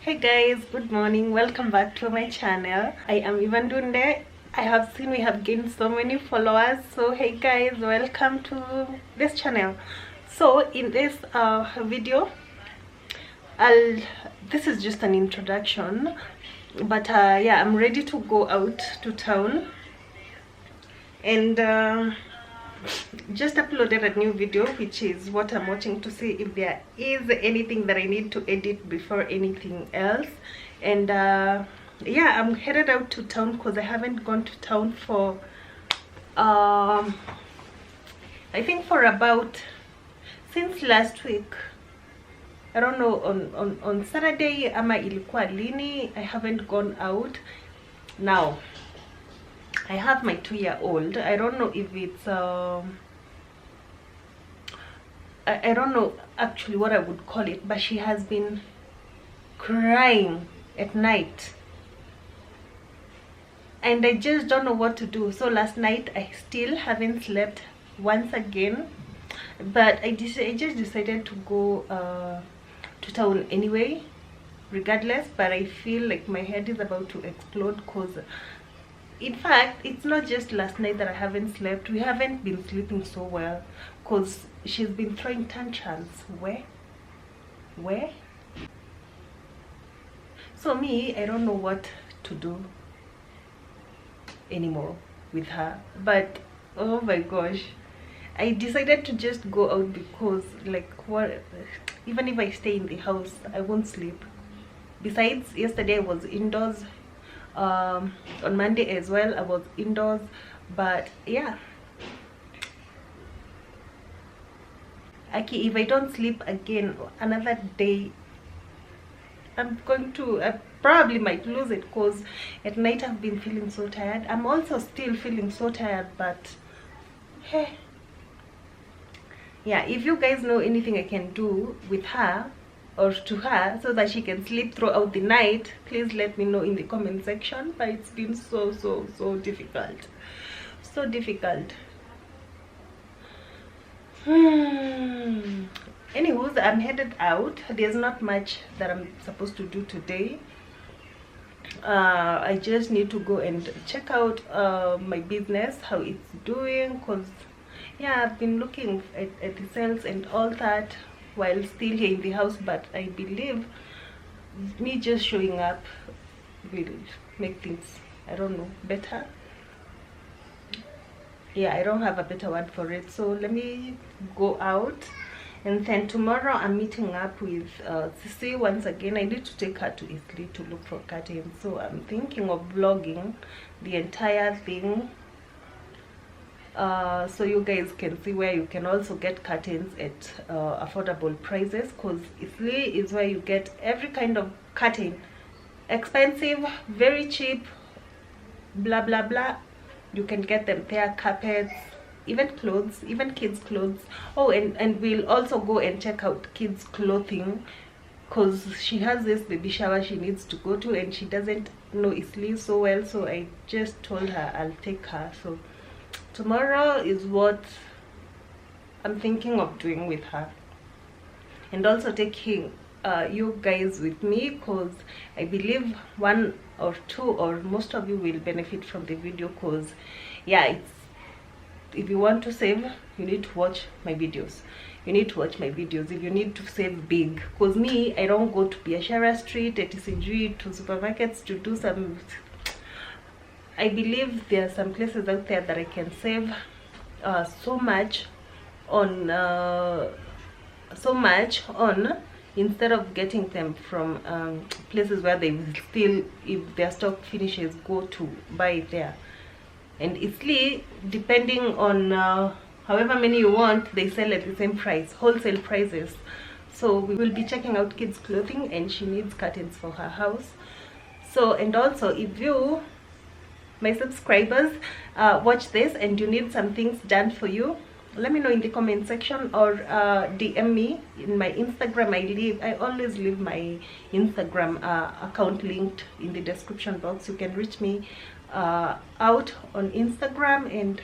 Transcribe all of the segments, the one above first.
Hey guys, good morning. Welcome back to my channel. I am Ndunde. I have seen we have gained so many followers. So hey guys, welcome to this channel. So in this video, this is just an introduction, but yeah, I'm ready to go out to town and just uploaded a new video, which is what I'm watching to see if there is anything that I need to edit before anything else. And yeah, I'm headed out to town because I haven't gone to town for I think for about since last week. I don't know, on Saturday ama ilikuwa lini, I haven't gone out. Now I have my 2-year-old. I don't know if it's I don't know actually what I would call it, but she has been crying at night and I just don't know what to do. So last night I still haven't slept once again, but I just decided to go to town anyway regardless. But I feel like my head is about to explode because in fact it's not just last night that I haven't slept. We haven't been sleeping so well because she's been throwing tantrums. Where so me, I don't know what to do anymore with her. But oh my gosh, I decided to just go out because like what, even if I stay in the house I won't sleep. Besides, yesterday I was indoors, on Monday as well I was indoors. But yeah, Aki, if I don't sleep again another day, I'm going to probably might lose it because at night I've been feeling so tired. I'm also still feeling so tired, but hey, yeah, if you guys know anything I can do with her or to her so that she can sleep throughout the night, please let me know in the comment section. But it's been so difficult, so difficult. Anyways, I'm headed out. There's not much that I'm supposed to do today. I just need to go and check out my business, how it's doing, because yeah, I've been looking at the sales and all that while still here in the house. But I believe me just showing up will make things, I don't know, better. Yeah, I don't have a better word for it. So let me go out, and then tomorrow I'm meeting up with Sisi once again. I need to take her to Eastleigh to look for curtains, so I'm thinking of vlogging the entire thing, so you guys can see where you can also get curtains at affordable prices, because Eastleigh is where you get every kind of curtain, expensive, very cheap, blah blah blah. You can get them there, carpets, even clothes, even kids clothes. Oh, and we'll also go and check out kids clothing because she has this baby shower she needs to go to and she doesn't know Eastleigh so well. So I just told her I'll take her. So tomorrow is what I'm thinking of doing with her, and also taking you guys with me, because I believe one or two or most of you will benefit from the video. Because yeah, it's, if you want to save, you need to watch my videos. You need to watch my videos if you need to save big. Because me, I don't go to Biashara Street, TCG, to supermarkets to do some. I believe there are some places out there that I can save so much on instead of getting them from places where they will still, if their stock finishes, go to buy it there. And Eastleigh, depending on however many you want, they sell at the same price, wholesale prices. So we will be checking out kids clothing, and she needs curtains for her house. So, and also if you, my subscribers, watch this and you need some things done for you, let me know in the comment section, or DM me in my Instagram. I always leave my Instagram account linked in the description box. You can reach me out on Instagram and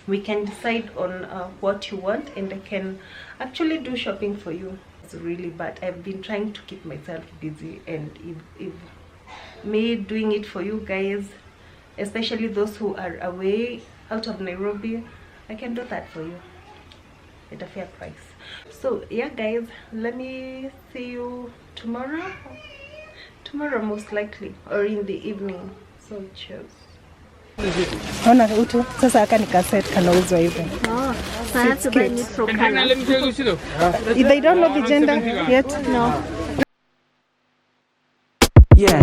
we can decide on what you want, and I can actually do shopping for you. really, but I've been trying to keep myself busy, and if me doing it for you guys, especially those who are away out of Nairobi, I can do that for you at a fair price. So yeah guys, let me see you tomorrow most likely, or in the evening. So cheers. Ona utu sasa aka ni cassette kanauzwa hivyo. Oh, so I have to buy neutral color. If they don't know the gender yet, No. Yeah.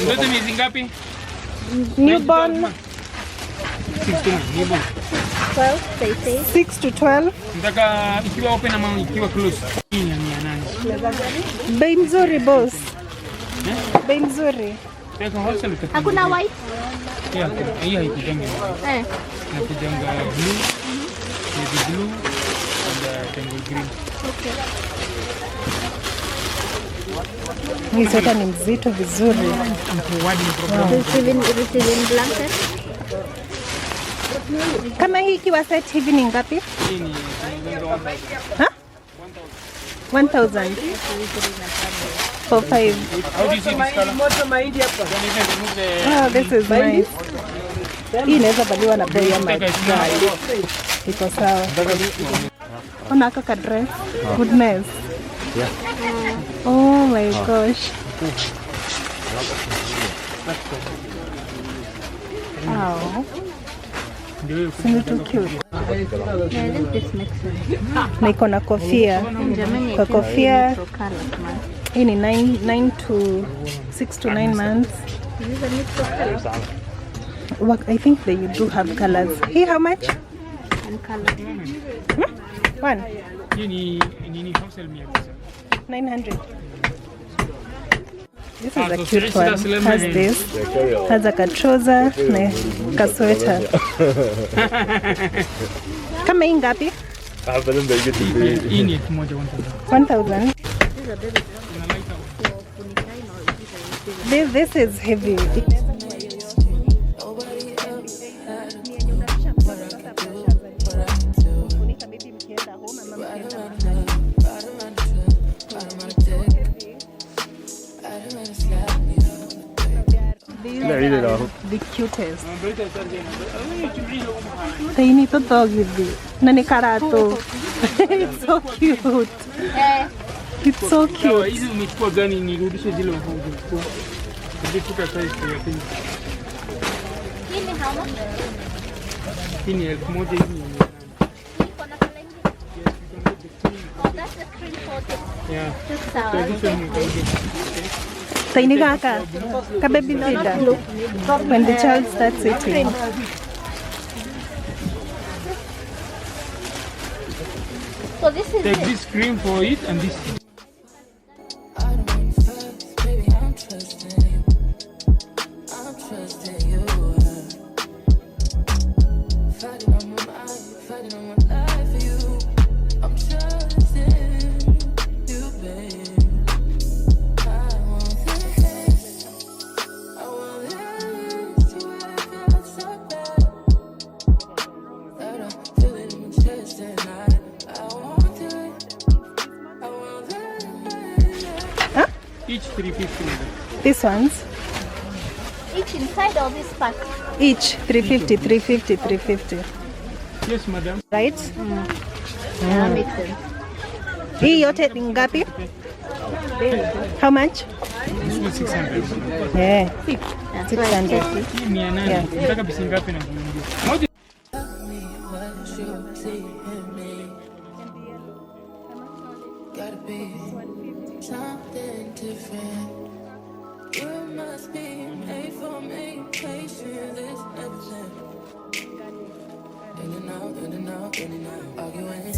Ndote miezi ngapi? newborn 12, they say. 6 to 12. Nataka ikiwa open ama ikiwa close. Hii ni 800. Bei mzuri boss. Bei mzuri. Teka wholesale. Hakuna white? Yeah, hii haikujanga. Nakujanga blue, navy blue and tango green. Okay. Hii sweta ni mzito vizuri. Receiving blanket. Kama hii ikiwa set hivi ni ngapi? Hii ni 1000 for 5. How do you see this color? Oh, this is nice. Hii inaweza valiwa na boy ama guy. Iko sawa. Ona aka dress. Goodness. Yeah. Oh my gosh. Wow. It's too cute. Yeah, I think this makes sense. Na iko na kofia. Kwa kofia Neutral colors, man. hii ni 6 to 9 months. Is this a neutral color? Well, I think they do have colors. Here, how much? And color. One. Hii ni wholesale 900. This is a cute one. Has this. Has a trouser na kasweta. Kama hii ngapi? hii ni 1000. This is heavy. The cutest. Tiny to dog hivi. Na ni karato. It's so cute. It's so cute. hizi umechukua gani nirudishe zile ulizochukua? Nilikuta size ya pink. Hii ni how much? Hii ni 1000 hizi. Kuna color ingine? Oh, that's the cream coated. Yeah. Just So sour. this one you can get. Tiny kaka. Ka baby feeder. When the child starts eating. So this is Take it. this cream for it and this. Each 350. These ones. Each inside of this pack. Each 350, 350, 350. Yes, madam. Right? That makes sense. Hii yote ni ngapi? How much? This was 600. Yeah. That's 600. Hii 800. Nataka pesa ngapi na kuingia? Moja. Gotta be something different. You must be made for me. Patience is everything. In and out, in and out, in and out. Arguing,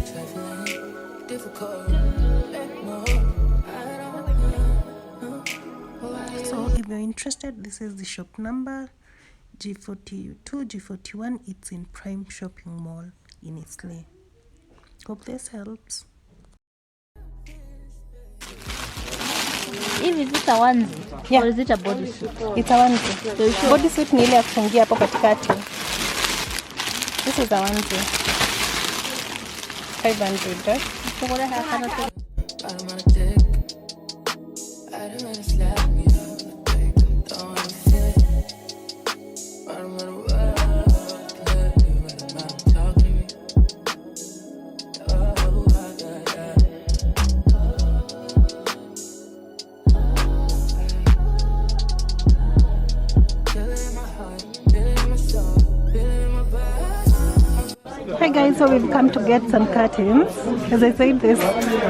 trifling, difficult. Let more. I don't know. So if you're interested, this is the shop number G42, G41. It's in Prime Shopping Mall in Eastleigh. Hope this helps. If is it a onesie? Yeah. Or is it a bodysuit? It's a onesie. So you sure? Bodysuit ni ile ya kufungia hapo katikati. This is a onesie. 500, right? So what I have to I'm on a dick. I don't wanna slap me up. Don't wanna fit. I'm on a world. Let me run around, talk to me. Oh, yeah. Feel it in my heart, feel it in my soul, feel it in my body. Hi guys, so we've come to get some curtains. As I said, this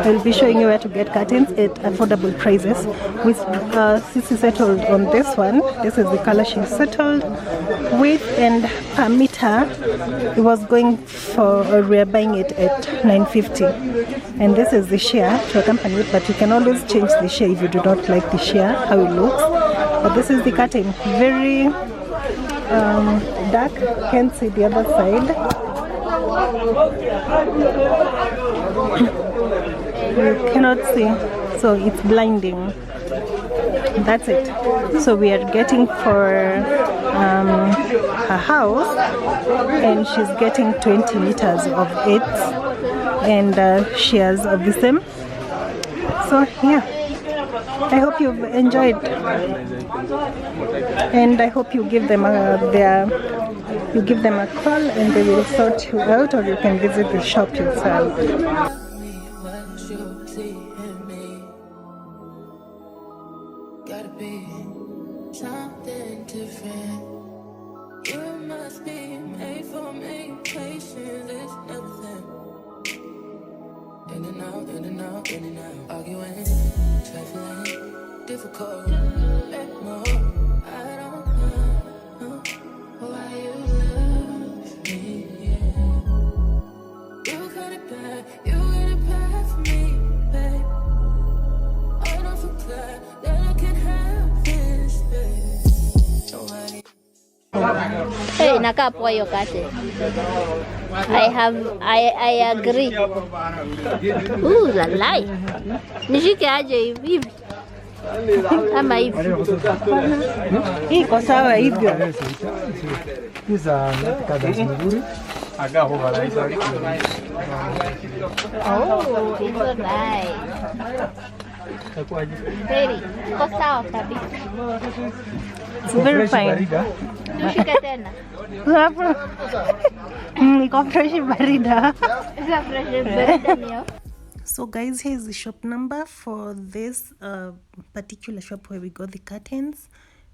I'll be showing you where to get curtains at affordable prices. With Sissy settled on this one. This is the color she settled with, and per meter it was going for, we are buying it at $9.50. And this is the share to accompany it, but you can always change the share if you do not like the share how it looks. But this is the curtain, very dark. Can't see the other side. You cannot see, so it's blinding. That's it. So we are getting for her house, and she's getting 20 meters of it, and she has of the same. So yeah, I hope you've enjoyed, and I hope you give them you give them a call and they will sort you out, or you can visit the shop yourself. What you see in me. Gotta be something different. You must be made for me. Patience is everything. In and out, in and out, in and out. Arguing, trifling, difficult. Let more. I don't know why you love me. Yeah. You got it bad, you got it bad for me, babe. I don't feel glad that I can have this, babe. Nobody. Hey, inakaa poa hiyo kate. I agree. Lalai. Nishike aje hivi. Kama hivi. Iko sawa hivyo. Oh, it's so nice. Very. Iko sawa kabisa. It's very fine. Tushike tena. Iko fresh barida. Isa fresh barida niyo. So guys, here's the shop number for this particular shop where we got the curtains.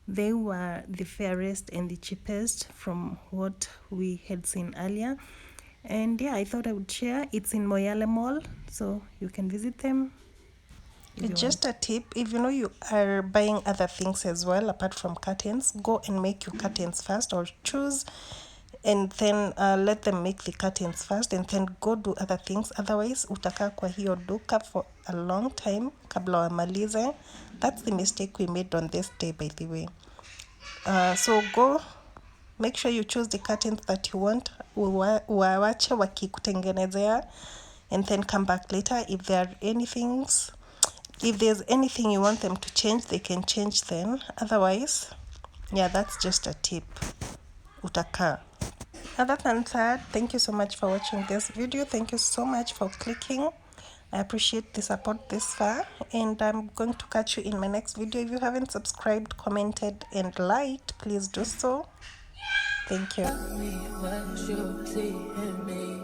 They were the fairest and the cheapest from what we had seen earlier. And yeah, I thought I would share. It's in Moyale Mall, so you can visit them. It's just a tip, if you know you are buying other things as well apart from curtains, go and make your curtains first, or choose and then let them make the curtains first and then go do other things. Otherwise utakaa kwa hiyo duka for a long time kabla wamalize. That's the mistake we made on this day, by the way. So go make sure you choose the curtains that you want, wawache wakikutengenezea, and then come back later. If there's anything you want them to change, they can change then. Otherwise, yeah, that's just a tip. Utaka. Other than that, thank you so much for watching this video. Thank you so much for clicking. I appreciate the support this far, and I'm going to catch you in my next video. If you haven't subscribed, commented, and liked, please do so. Thank you. What you see in me.